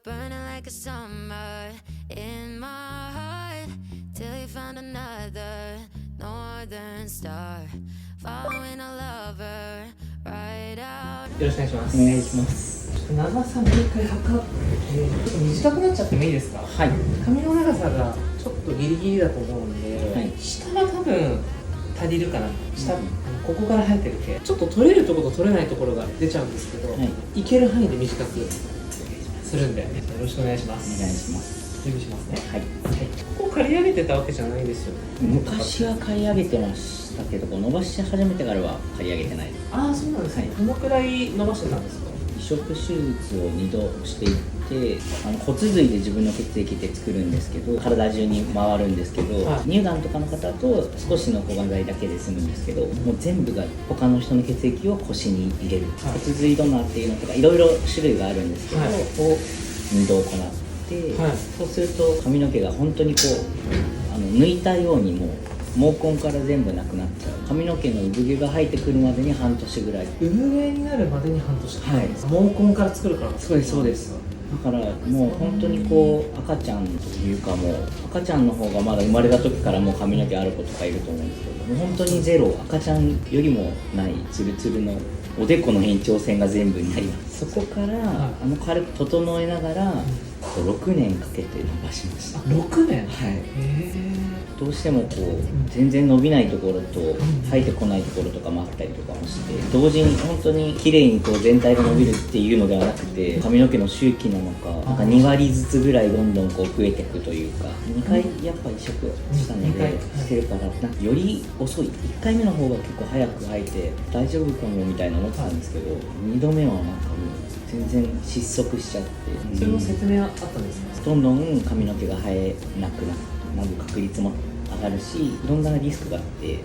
burning like a summer in my heart till you found another northern star following a lover right out. よろしくお願いします。お願いします。ちょっと長さもう一回測って、ちょっと短くなっちゃってもいいですか？はい。髪の長さがちょっとギリギリだと思うんで、はい、下は多分足りるかな。下、ここから生えてる毛、ちょっと取れるところと取れないところが出ちゃうんですけど、はい、いける範囲で短くするんで、よろしくお願いします。お願いします。準備しますね。はい。はい、ここ刈り上げてたわけじゃないですよね。昔は刈り上げてましたけど、伸ばし始めてからは刈り上げてない。ああ、そうなんですね。はい、どのくらい伸ばしてたんですか？移植手術を2度していって、骨髄で自分の血液って作るんですけど、体中に回るんですけど、はい、乳がんとかの方だと少しの抗がん剤だけで済むんですけど、もう全部が他の人の血液を腰に入れる、はい、骨髄ドナーっていうのとかいろいろ種類があるんですけど、はい、を2度行って、はい、そうすると髪の毛が本当にこう抜いたようにもう毛根から全部なくなっちゃう。髪の毛の産毛が生えてくるまでに半年ぐらい。産毛になるまでに半年。はい。毛根から作るから。そうですそうです。だからもう本当にこう赤ちゃんというか、もう赤ちゃんの方がまだ生まれた時からもう髪の毛ある子とかいると思うんですけど、もう本当にゼロ、赤ちゃんよりもないツルツルのおでこの延長線が全部になります。そこから軽く整えながら、6年かけて伸ばしました。6年？はい。どうしてもこう全然伸びないところと生えてこないところとかもあったりとかもして、同時に本当に綺麗にこう全体が伸びるっていうのではなくて、髪の毛の周期なのか、なんか2割ずつぐらいどんどんこう増えていくというか、2回やっぱ移植したのでしてるから、なんかより遅い。1回目の方が結構早く生えて大丈夫かもみたいな思ってたんですけど、2度目はなんかもう全然失速しちゃって。それの説明はあったんですか？どんどん髪の毛が生えなくなる確率も上がるし、いろんなリスクがあって、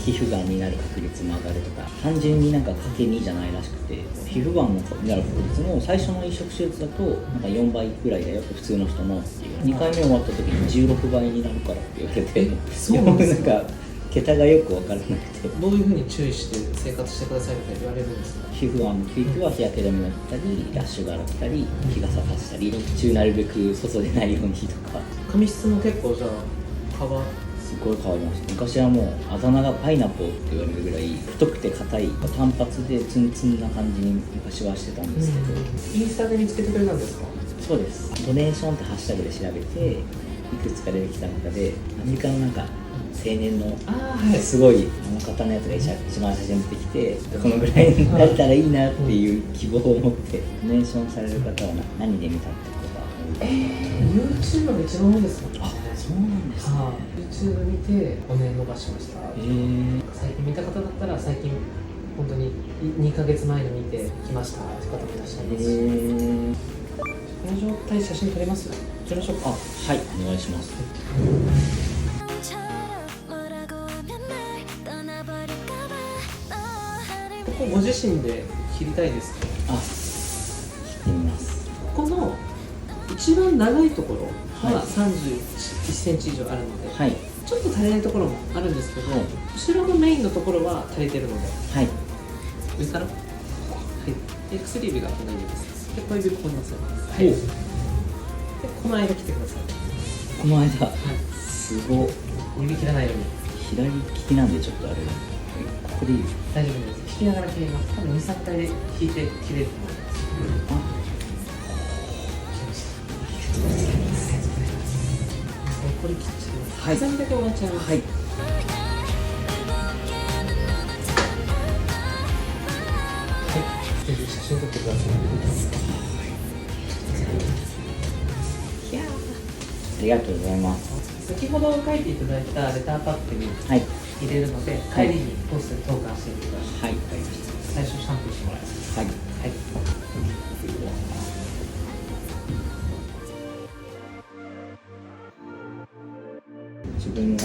皮膚がんになる確率も上がるとか、単純になんかかけ2じゃないらしくて、皮膚がんになる確率も最初の移植手術だとなんか4倍ぐらいだよって普通の人のっていう、2回目終わった時に16倍になるからって言われて、そうなんですか？なんか桁がよく分からなくて、どういうふうに注意して生活してくださいって言われるんですか？皮膚がんについては日焼け止めだったり、ラッシュがあったり、日傘さしたり、日中なるべく外でないようにとか。髪質も結構じゃあすごい変わりました。昔はもうあだ名がパイナポーって言われるぐらい太くて硬い、単発でツンツンな感じに昔はしてたんですけど、インスタで見つけてくれたんですか？そうです。ドネーションってハッシュタグで調べて、いくつか出てきた中でアメリカのなんか青年のすごい方のやつが一番最初に出てきて、このぐらいになれたらいいなっていう希望を持ってドネーションされる方は何で見たってことが多い。YouTube が一番多いですか？あ、そうなんですね。YouTube 見て骨伸ばしました。最近見た方だったら最近本当に2ヶ月前に見てきましたって方もいらっしゃいますし、この状態写真撮れます？撮りましょうか。はい、お願いします。ここご自身で切りたいですか？切ってみます。ここの一番長いところは31センチ以上あるので、はい、ちょっと足りないところもあるんですけど、はい、後ろのメインのところは足りてるので、はい、上から、はい、薬指がこの指です。で、小指ここに乗せます。はい。で、この間切ってください。この間、はい、すごい。指切らないように。左利きなんでちょっとあれ、ここでいいですか？大丈夫です。引きながら切ります。多分2、3回で引いて切れると思います。これ切っちゃいます。はい。刻みだけ終わっちゃいます。はい。ぜひ写真撮ってください。いやありがとうございます。先ほど書いていただいたレターパックに入れるので、帰りにポストに投函してみてください。はい、わかりました。最初シャンプーしてもらいます。はい。はい。自分が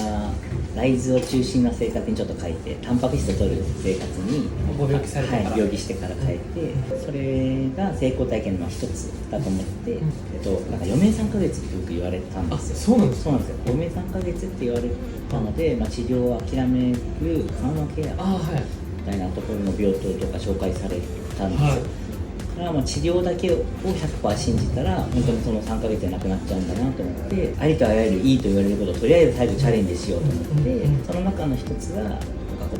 大豆を中心な生活にちょっと変えて、タンパク質を取る生活にご病気されてから、はい、病気してから変えて、それが成功体験の一つだと思って、なんか余命3ヶ月ってよく言われたんですよ。そうなんですか？そうなんですよ。余命3ヶ月って言われたので、治療を諦めるカーマケアみたいなところの病棟とか紹介されたんですよ。かからまあ治療だけを 100% 信じたら本当にその3ヶ月でなくなっちゃうんだなと思って、ありとあらゆるいいと言われることをとりあえず最後チャレンジしようと思って、その中の一つが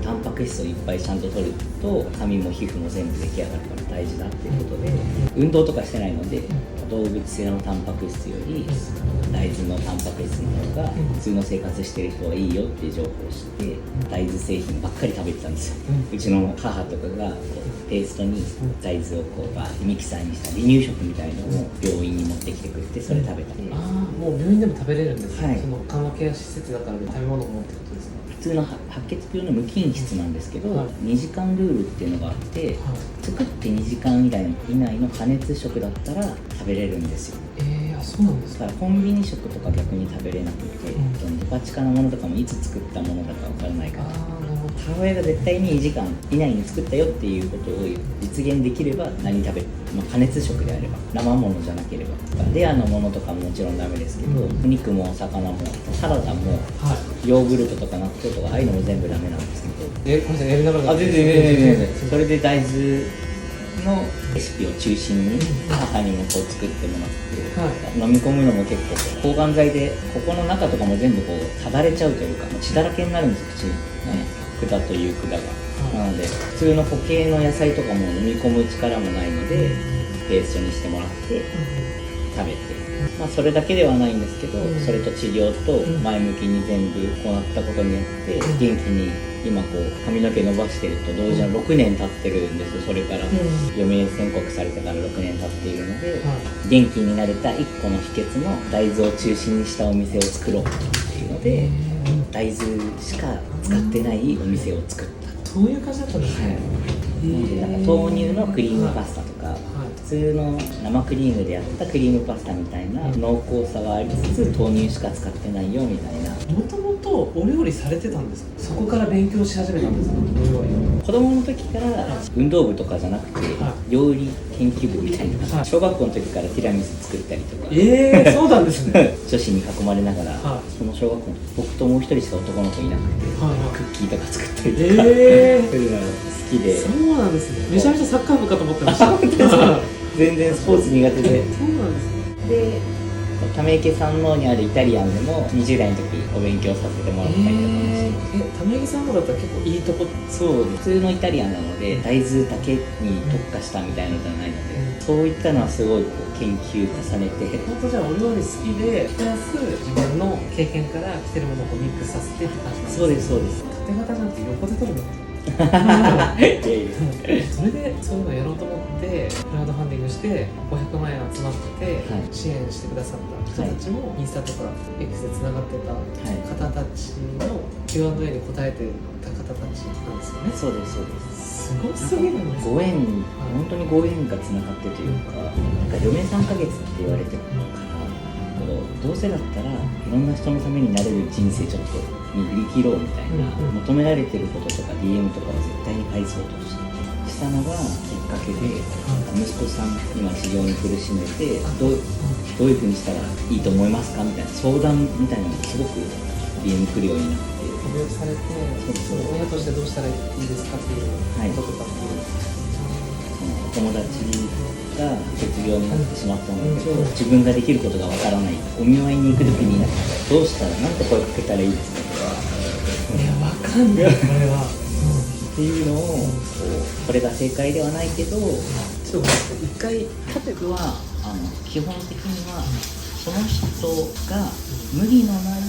タンパク質をいっぱいちゃんと取ると髪も皮膚も全部出来上がるから大事だっていうことで、運動とかしてないので動物性のタンパク質より大豆のタンパク質の方が普通の生活してる人はいいよっていう情報を知って大豆製品ばっかり食べてたんですよ。うちの母とかがこうペーストに大豆をこうバーってミキサーにした離乳食みたいのを病院に持ってきてくれてそれ食べたり、ああもう病院でも食べれるんですね、はい、その緩和ケア施設だから食べ物もってことですね。普通の白血病の無菌質なんですけど、はい、2時間ルールっていうのがあって、はい、作って2時間以内の加熱食だったら食べれるんですよ。そうなんですか。だからコンビニ食とか逆に食べれなくて、デパ地下のものとかもいつ作ったものだかわからないから、母親が絶対に2時間以内に作ったよっていうことを実現できれば何食べる、加熱食であれば生ものじゃなければ、レアのものとかももちろんダメですけど、お肉もお魚もサラダも、ヨーグルトとか納豆とかああいうのも全部ダメなんですけど、ごめんなさいやりながら全然それで大豆のレシピを中心に母にもこう作ってもらって、飲み込むのも結構抗がん剤でここの中とかも全部こうただれちゃうというか血だらけになるんですよ、口、管という管が、なので普通の固形の野菜とかも飲み込む力もないのでペーストにしてもらって食べて、それだけではないんですけど、それと治療と前向きに全部行ったことによって元気に今こう髪の毛伸ばしてると同時に6年経ってるんですよ。それから余命宣告されてから6年経っているので、元気になれた1個の秘訣の大豆を中心にしたお店を作ろうっていうので、大豆しか使ってないお店を作った。そういう感じだったんですね。なんか豆乳のクリームパスタとか、普通の生クリームでやったクリームパスタみたいな濃厚さがありつつ豆乳しか使ってないよみたいな。もともとお料理されてたんですか？そこから勉強し始めたんですか？お料理を子供の時から運動部とかじゃなくて料理研究部みたいな、小学校の時からティラミス作ったりとか、そうなんですね女子に囲まれながら、その小学校の僕ともう一人しか男の子いなくて、クッキーとか作ったりとか、そういうのが好きで。そうなんですね。めちゃめちゃサッカー部かと思ってました全然スポーツ苦手で。そうなんですね。で溜池山王にあるイタリアンでも20代の時お勉強させてもらったりとかもして、溜池山王だったら結構いいとこ。そう普通のイタリアンなので大豆だけに特化したみたいなのじゃないので、そういったのはすごいこう研究重ねて、本当じゃあお料理好きでプラス自分の経験から来てるものをミックスさせてって感じなんですか？そうですそうです。縦型じゃなくて横で取るのそれでそういうのをやろうと思ってクラウドファンディングして500万円集まって支援してくださった人たちもインスタとか X でつながってた方たちの Q&A に答えてた方たちなんですよね。そうですそうです。すごすぎるんです。ご縁、本当にご縁がつながってというか、余命3ヶ月って言われてるからどうせだったらいろんな人のためになれる人生ちょっとに振り切ろうみたいな、求められてることとか DM とかは絶対に返そうとしたのがきっかけで、息子さん今治療に苦しんでてどういうふうにしたらいいと思いますかみたいな相談みたいなのがすごく DM 来るようになって、病気されて親としてどうしたらいいですかっていうこととかっていう、お友達が血病になってしまったので、自分ができることがわからない、お見舞いに行くときにどうしたらなんて声かけたらいいですかとか、わかんないこれは、っていうのをこれが正解ではないけど、ちょっと一回僕は基本的にはその人が無理のない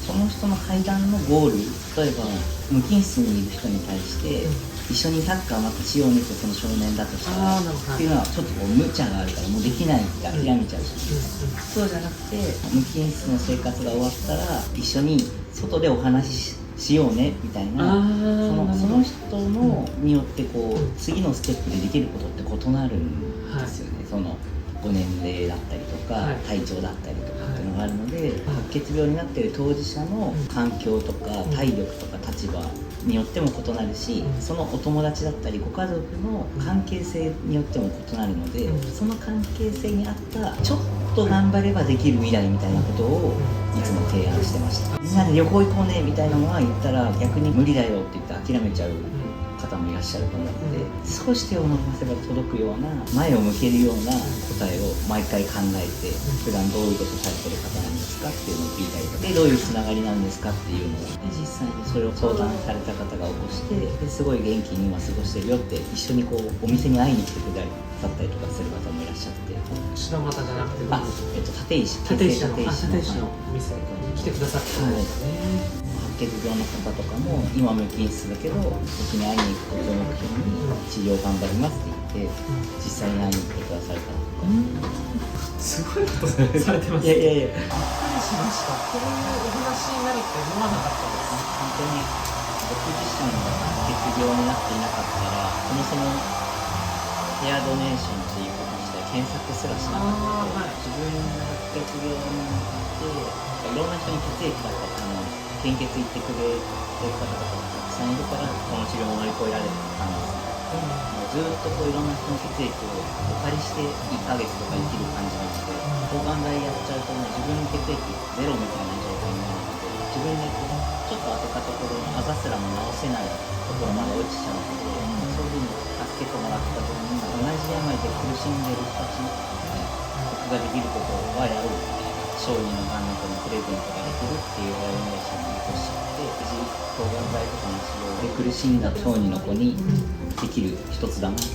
その人の階段のゴール、例えば無菌室にいる人に対して一緒にサッカーまたしようねってその少年だとしたらっていうのはちょっとこう無茶があるからもうできないって諦めちゃうし、そうじゃなくて無菌室の生活が終わったら一緒に外でお話しようねみたいな、その人のによってこう次のステップでできることって異なるんですよね。そのご年齢だったりとか、体調だったりとかっていうのがあるので、白血病になっている当事者の環境とか体力とか立場によっても異なるし、そのお友達だったりご家族の関係性によっても異なるので、その関係性に合ったちょっと頑張ればできる未来みたいなことをいつも提案してました。みんなで旅行行こうねみたいなのは言ったら逆に無理だよって言って諦めちゃう方もいらっしゃると思って、少し手を伸ばせば届くような前を向けるような答えを毎回考えて、普段どういうことされてる方なんですかっていうのを聞いたりとか、でどういうつながりなんですかっていうのを、で実際にそれを相談された方が起こして、ですごい元気に今過ごしてるよって一緒にこうお店に会いに来てくださったりとかする方もいらっしゃって、白股じゃなくて、立石のお店に来てくださったんですね。白血病の方とかも今無菌室だけど僕に会いに行くことを目標に治療頑張りますって言って、実際に会いに来てくださる方とか、すごいことされてます。いやいやいや、びっくりしました。こういうお話になるって思わなかったです。本当に僕自身が白血病になっていなかったら、そもそもヘアドネーションっていうこと自体検索すらしなかったので、自分が白血病になっていろんな人に血液だった献血行ってくれる方々がたくさんいるから、この治療を乗り越えられたんですね。もうずっとこういろんな人の血液をお借りして1ヶ月とか生きる感じなので、抗がん剤やっちゃうともう自分の血液ゼロみたいな状態になるので、自分でこうちょっと当てたところにあざすらも治せないところまで落ちちゃうので、そういうふうに助けてもらった分、同じ病で苦しんでる人たちに僕ができることはやろうみたいな、小児のがんなどのプレゼントができるっていう応援を社におっしゃって、無事抗がん剤とかの治療で苦しんだ小児の子にできる一つだなって。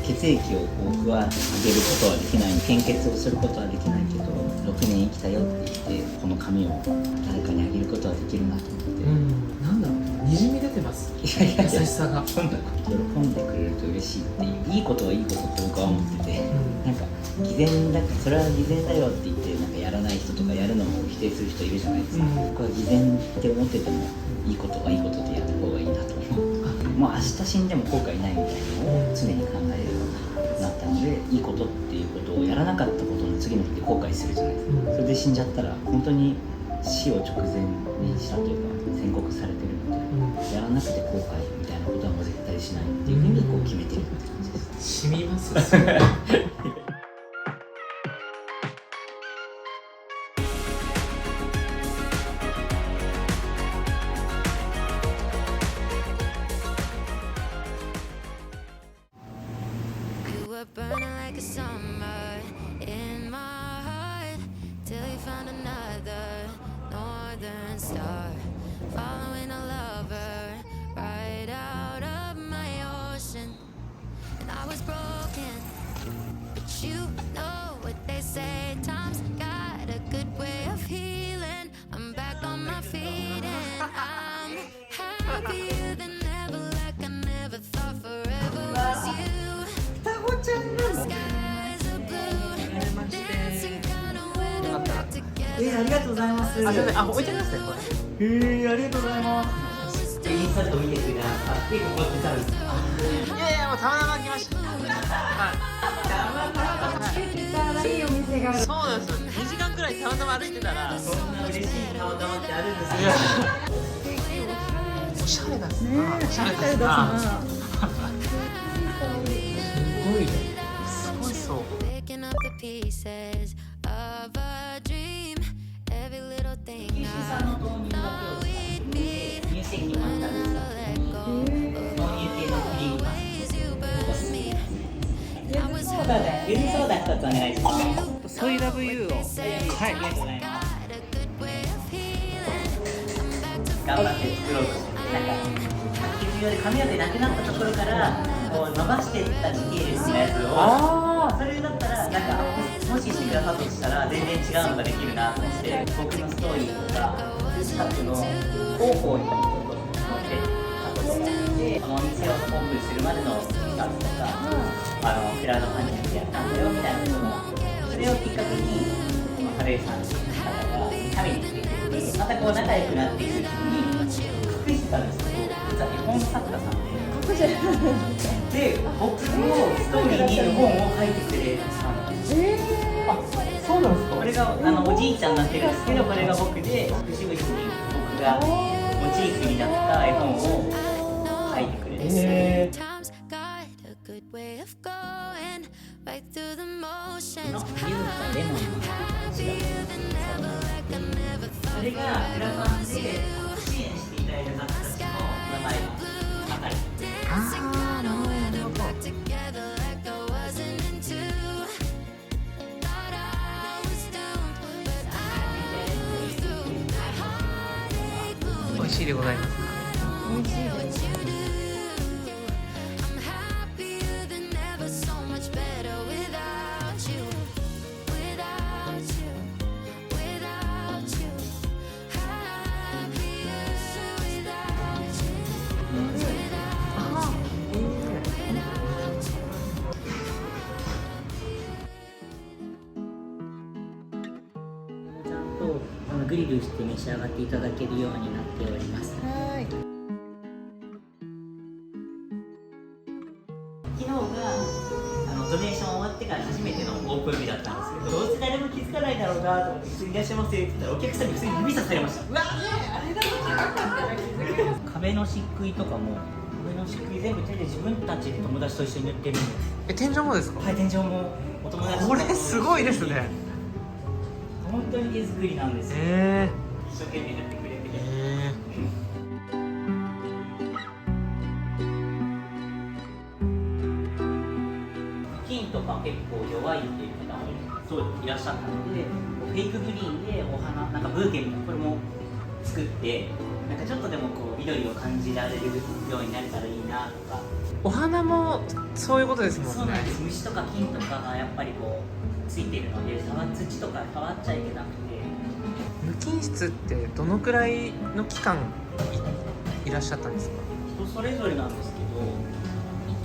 血液を僕はあげることはできない、献血をすることはできないけど、6年生きたよって言ってこの紙を誰かにあげることはできるなと思って、なんだろう、にじみ出てます。いやいや優しさが。そんなこと喜んでくれると嬉しいっていう、いいことはいいことって僕は思ってて、なんか偽善だからそれは偽善だよって言ってなんかやらない人とかやるのを否定する人いるじゃないですか。僕は偽善って思っててもいいことはいいことでやった方がいいなと思う。もう明日死んでも後悔ないみたいなのを常に考えるようになったので、いいことっていうことをやらなかったことの次の日で後悔するじゃないですか。それで死んじゃったら本当に死を直前にしたというか宣告されてるので、やらなくて後悔みたいなことはもう絶対しないっていうふうにこう決めてるって感じです。染みます。You were burning like a summer in my heart till you found another northern star, following a lover right out of my ocean. And I was broken, but you know what they say, time's got a good way of healing. I'm back on my feet and I'm happier than ever, like I never thought forever was you. Skies are blue, dancing kind of weather back together. ありがとうございます。置いてください、これ。ありがとうございます。インスタとか見てくれなかった。結構こうやってたんですか。いやいや、もうたまたま来ました。いいお店がある。そうなんですよ。2時間くらいたまたま歩いてたら。そんな嬉しいたまたまってあるんですね。おしゃれだね。おしゃれありがとうございだます。すごいね。すごいそう。Picking up the pieces of a dream. Every little thing I thought we'd be. 乳製品もあったんですか。 Let go of 乳系のクリームパン ways you burned me. I was そうだね、ユニソーダ2つお願いします。ソイラブユーを。はい。ありがとうございます。 got a good way of healing. I'm back to 頑張って作ろうと思って、なんか白血病で髪の毛なくなったところからこう伸ばしていった時系列のやつを、それだったらなんかもししてくださったとしたら全然違うのができるなと思って、僕のストーリーとか近くの広報にちょっと載せたことがあって、このお店をオープンするまでの期間とかクラウドファンディングでやったんだよみたいなことも、それをきっかけにハレイさんっていう方が食べに来てくれて、またこう仲良くなっていくうちに隠してたんですけど、実は絵本作家さんで僕のストーリーに絵本を書いてくれたんです。あ、そうなんですか。これがおじいちゃんになってるんですけど、これが僕で節々に僕がモチーフになった絵本を書いてくれて、time's got a good way of going right through the motions. の柚子とレモンの違う。 Like I never そ thought れがクラファンで支援していただいた方たちの名前も書かれて Kinda when we're back together like I wasn't into. Thought I was doomed, but I was through. My heartache moved. 美味しいでございます。 What you do. I'm happier than ever, so much better without you. Without you, without you. Happier without you. Without you, without you. ちゃんとグリルして召し上がっていただけるようになっております。昨日がドネーション終わってから初めてのオープン日だったんですけど、どうせ誰も気づかないだろうなと思って「普通にいらっしゃいませ」って言ったらお客さんに普通に指さされました。うわ壁の漆喰とかも壁の漆喰全部手で自分たちで友達と一緒に塗ってるんです。天井もですか？はい、天井もお友達とこれすごいですね。本当に手作りなんですよ。一生懸命塗ってくれて。金とか結構弱いっていう方もそういらっしゃったので、フェイクグリーンでお花なんかブーケみたいなこれも作って、なんかちょっとでもこう緑を感じられるようになれたらいいなとか。お花もそういうことですもんね。そうなんです。虫とか菌とかがやっぱりこうついてるので、土とか触っちゃいけなくて。無菌室ってどのくらいの期間 いらっしゃったんですか？人それぞれなんですけど、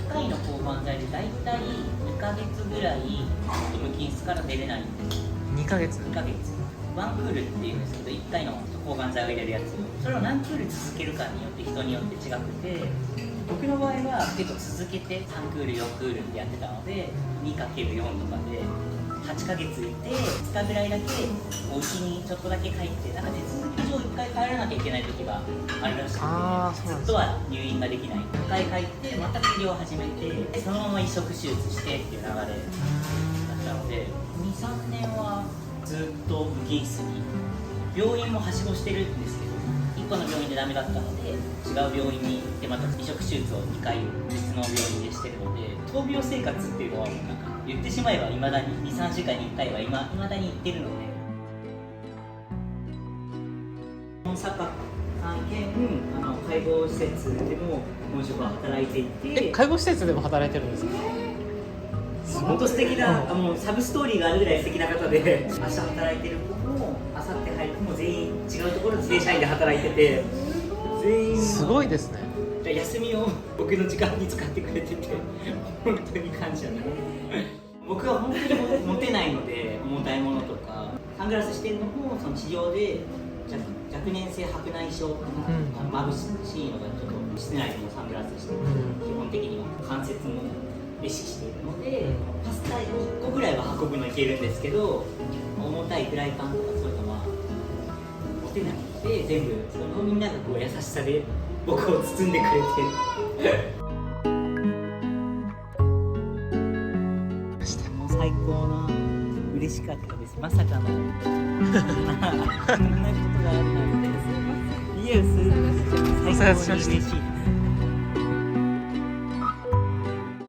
1回の抗がん剤でだいたい2ヶ月ぐらい無菌室から出れないんです。2ヶ月。2ヶ月ワンクールっていうんですけど、1回の抗がん剤を入れるやつ、それを何クール続けるかによって人によって違くて、僕の場合は結構続けて3クール4クールってやってたので 2×4 とかで8ヶ月いて、2日ぐらいだけお家にちょっとだけ帰って、なんか手続き上1回帰らなきゃいけない時があるらしくて、ずっとは入院ができない。1回帰ってまた治療を始めて、そのまま移植手術してっていう流れだったので、 2,3 年はずっと無菌室に。病院もはしごしてるんですけど、1個の病院でダメだったので違う病院に行ってまた移植手術を2回別の病院でしてるので、闘病生活っていうのはなんか言ってしまえばいまだに 2,3 週間に1回はいまだに行ってるので、大阪兼介護施設でも本職は働いていて。介護施設でも働いてるんですか？本当素敵な、もうサブストーリーがあるぐらい素敵な方で、明日働いてる子も明後日入る子も全員違うところで正社員で働いてて、全員すごいですね。休みを僕の時間に使ってくれてて本当に感謝だ。僕は本当に持てないので、重たいものとかサングラスしてるのもその治療で若年性白内障、眩しいのがちょっと室内でもサングラスして、基本的には関節も意識しているので、パスタ1個ぐらいは運ぶのいけるんですけど、重たいフライパンとかそういうのは持てないので、全部そのみんながこう優しさで僕を包んでくれてもう最高な、嬉しかったです。まさかのこんなことがあるなんて、いや、最高に嬉しい。